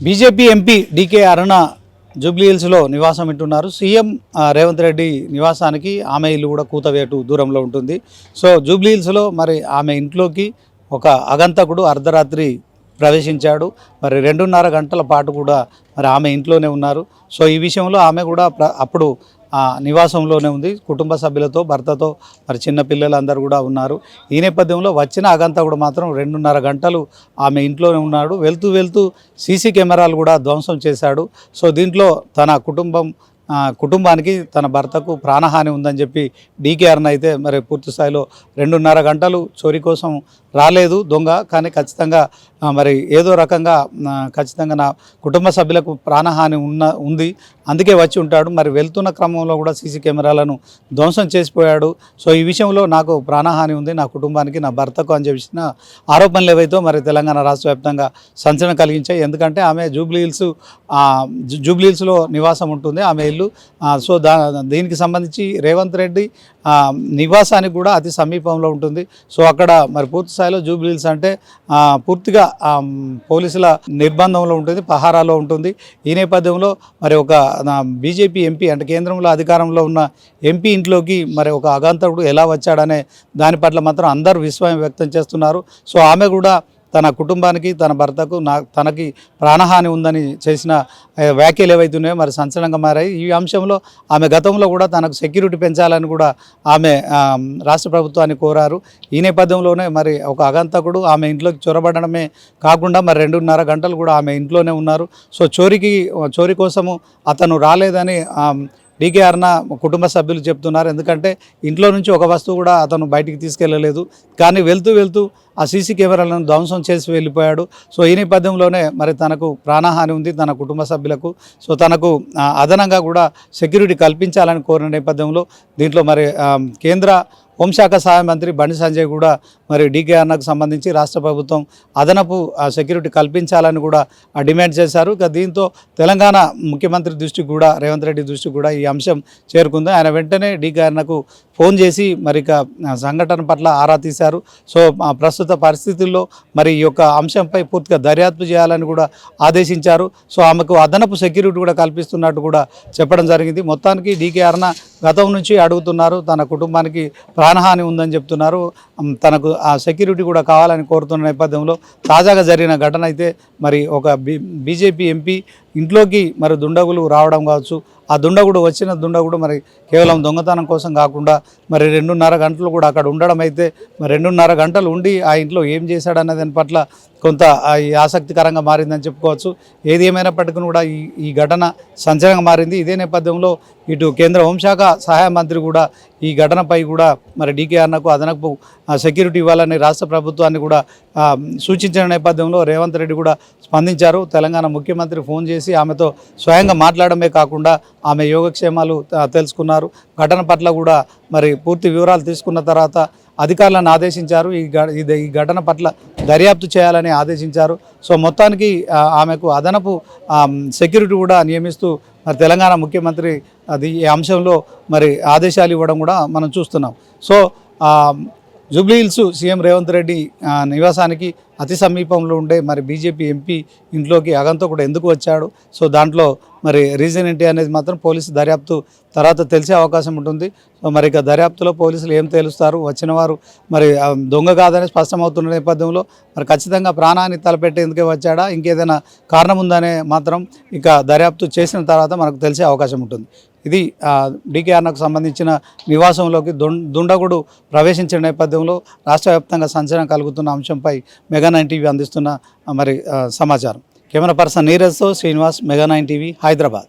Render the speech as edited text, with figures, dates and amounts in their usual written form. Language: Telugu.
బీజేపీ ఎంపీ డీకే అరుణ జూబ్లీహిల్స్లో నివాసం ఉంటున్నారు. సీఎం రేవంత్ రెడ్డి నివాసానికి ఆమె ఇల్లు కూడా కూతవేటు దూరంలో ఉంటుంది. సో జూబ్లీహిల్స్లో మరి ఆమె ఇంట్లోకి ఒక అగంతకుడు అర్ధరాత్రి ప్రవేశించాడు. మరి 2.5 గంటల పాటు కూడా మరి ఆమె ఇంట్లోనే ఉన్నారు. సో ఈ విషయంలో ఆమె కూడా అప్పుడు నివాసంలోనే ఉంది, కుటుంబ సభ్యులతో, భర్తతో, మరి చిన్నపిల్లలందరూ కూడా ఉన్నారు. ఈ నేపథ్యంలో వచ్చిన అగంతకుడు మాత్రం 2.5 గంటలు ఆమె ఇంట్లోనే ఉన్నాడు. వెళ్తూ సీసీ కెమెరాలు కూడా ధ్వంసం చేశాడు. సో దీంట్లో తన కుటుంబానికి, తన భర్తకు ప్రాణహాని ఉందని చెప్పి డీకే అరుణ అయితే మరి పూర్తి స్థాయిలో 2.5 గంటలు చోరీ కోసం రాలేదు దొంగ, కానీ ఖచ్చితంగా మరి ఏదో రకంగా ఖచ్చితంగా నా కుటుంబ సభ్యులకు ప్రాణహాని ఉంది, అందుకే వచ్చి ఉంటాడు. మరి వెళ్తున్న క్రమంలో కూడా సీసీ కెమెరాలను ధ్వంసం చేసిపోయాడు. సో ఈ విషయంలో నాకు ప్రాణహాని ఉంది, నా కుటుంబానికి, నా భర్తకు అని చెప్పిన ఆరోపణలు ఏవైతే మరి తెలంగాణ రాష్ట్ర వ్యాప్తంగా సంచలనం కలిగించాయి. ఎందుకంటే ఆమె జూబ్లీహిల్స్లో నివాసం ఉంటుంది, ఆమె ఇల్లు. సో దీనికి సంబంధించి రేవంత్ రెడ్డి నివాసానికి కూడా అతి సమీపంలో ఉంటుంది. సో అక్కడ మరి పూర్తి స్థాయిలో జూబ్లీహిల్స్ అంటే పూర్తిగా పోలీసుల నిర్బంధంలో ఉంటుంది, పహారాలో ఉంటుంది. ఈ నేపథ్యంలో మరి ఒక బీజేపీ ఎంపీ అంటే కేంద్రంలో అధికారంలో ఉన్న ఎంపీ ఇంట్లోకి మరి ఒక అగంతకుడు ఎలా వచ్చాడనే దాని పట్ల మాత్రం అందరూ విస్మయం వ్యక్తం చేస్తున్నారు. సో ఆమె కూడా తన కుటుంబానికి, తన భర్తకు, తనకి ప్రాణహాని ఉందని చేసిన వ్యాఖ్యలు ఏవైతున్నాయో మరి సంచలనంగా మారాయి. ఈ అంశంలో ఆమె గతంలో కూడా తనకు సెక్యూరిటీ పెంచాలని కూడా ఆమె రాష్ట్ర ప్రభుత్వాన్ని కోరారు. ఈ నేపథ్యంలోనే మరి ఒక అగంతకుడు ఆమె ఇంట్లోకి చొరబడమే కాకుండా మరి 2.5 గంటలు కూడా ఆమె ఇంట్లోనే ఉన్నారు. సో చోరీ కోసము అతను రాలేదని డీకే అరుణ కుటుంబ సభ్యులు చెప్తున్నారు. ఎందుకంటే ఇంట్లో నుంచి ఒక వస్తువు కూడా అతను బయటికి తీసుకెళ్ళలేదు, కానీ వెళ్తూ ఆ సీసీ కెమెరాలను ధ్వంసం చేసి వెళ్ళిపోయాడు. సో ఈ నేపథ్యంలోనే మరి తనకు ప్రాణహాని ఉంది తన కుటుంబ సభ్యులకు. సో తనకు అదనంగా కూడా సెక్యూరిటీ కల్పించాలని కోరిన నేపథ్యంలో దీంట్లో మరి కేంద్ర హోంశాఖ సహాయ మంత్రి బండి సంజయ్ కూడా మరి డీకే అరుణకు సంబంధించి రాష్ట్ర ప్రభుత్వం అదనపు సెక్యూరిటీ కల్పించాలని కూడా డిమాండ్ చేశారు. ఇక దీంతో తెలంగాణ ముఖ్యమంత్రి దృష్టికి కూడా, రేవంత్ రెడ్డి దృష్టికి కూడా ఈ అంశం చేరుకుంది. ఆయన వెంటనే డీకే అరుణకు ఫోన్ చేసి మరి ఇక సంఘటన పట్ల ఆరా తీశారు. సో ప్రస్తుత పరిస్థితుల్లో మరి ఈ యొక్క అంశంపై పూర్తిగా దర్యాప్తు చేయాలని కూడా ఆదేశించారు. సో ఆమెకు అదనపు సెక్యూరిటీ కూడా కల్పిస్తున్నట్టు కూడా చెప్పడం జరిగింది. మొత్తానికి డీకే అరుణ గతం నుంచి అడుగుతున్నారు, తన కుటుంబానికి ప్రాణహాని ఉందని చెప్తున్నారు, తనకు ఆ సెక్యూరిటీ కూడా కావాలని కోరుతున్న నేపథ్యంలో తాజాగా జరిగిన ఘటన అయితే మరి ఒక బీజేపీ ఎంపీ ఇంట్లోకి మరి దుండగులు రావడం కావచ్చు, ఆ వచ్చిన దుండగుడు మరి కేవలం దొంగతనం కోసం కాకుండా మరి 2.5 గంటలు కూడా అక్కడ ఉండడం అయితే మరి 2.5 గంటలు ఉండి ఆ ఇంట్లో ఏం చేశాడన్న దాని పట్ల కొంత ఆసక్తికరంగా మారిందని చెప్పుకోవచ్చు. ఏది ఏమైనప్పటికీ కూడా ఈ ఘటన సంచలనంగా మారింది. ఇదే నేపథ్యంలో ఇటు కేంద్ర హోంశాఖ సహాయ మంత్రి కూడా ఈ ఘటనపై కూడా మరి డీకే అరుణకు అదనపు సెక్యూరిటీ ఇవ్వాలని రాష్ట్ర ప్రభుత్వాన్ని కూడా సూచించిన నేపథ్యంలో రేవంత్ రెడ్డి కూడా స్పందించారు. తెలంగాణ ముఖ్యమంత్రి ఫోన్ చేసి ఆమెతో స్వయంగా మాట్లాడమే కాకుండా ఆమె యోగక్షేమాలు తెలుసుకున్నారు. ఘటన పట్ల కూడా మరి పూర్తి వివరాలు తీసుకున్న తర్వాత అధికారులను ఆదేశించారు. ఈ ఘటన పట్ల దర్యాప్తు చేయాలని ఆదేశించారు. సో మొత్తానికి ఆమెకు అదనపు సెక్యూరిటీ కూడా నియమిస్తూ మరి తెలంగాణ ముఖ్యమంత్రి ఈ అంశంలో మరి ఆదేశాలు ఇవ్వడం కూడా మనం చూస్తున్నాం. సో జూబ్లీహిల్స్ సీఎం రేవంత్ రెడ్డి నివాసానికి అతి సమీపంలో ఉండే మరి బీజేపీ ఎంపీ ఇంట్లోకి అగంతకుడు ఎందుకు వచ్చాడు, సో దాంట్లో మరి రీజన్ ఏంటి అనేది మాత్రం పోలీసు దర్యాప్తు తర్వాత తెలిసే అవకాశం ఉంటుంది. సో మరి ఇక దర్యాప్తులో పోలీసులు ఏం తేలుస్తారు, వచ్చిన వారు మరి దొంగ కాదని స్పష్టమవుతున్న నేపథ్యంలో మరి ఖచ్చితంగా ప్రాణాన్ని తలపెట్టేందుకే వచ్చాడా, ఇంకేదైనా కారణం ఉందనే మాత్రం ఇక దర్యాప్తు చేసిన తర్వాత మనకు తెలిసే అవకాశం ఉంటుంది. ఇది డీకే అరుణకు సంబంధించిన నివాసంలోకి దుండగుడు ప్రవేశించిన నేపథ్యంలో రాష్ట్ర వ్యాప్తంగా సంచలనం కలుగుతున్న అంశంపై మెగా9 టీవీ అందిస్తున్న మరి సమాచారం. కెమెరా పర్సన్ నీరజ్తో శ్రీనివాస్, మెగా9 టీవీ, హైదరాబాద్.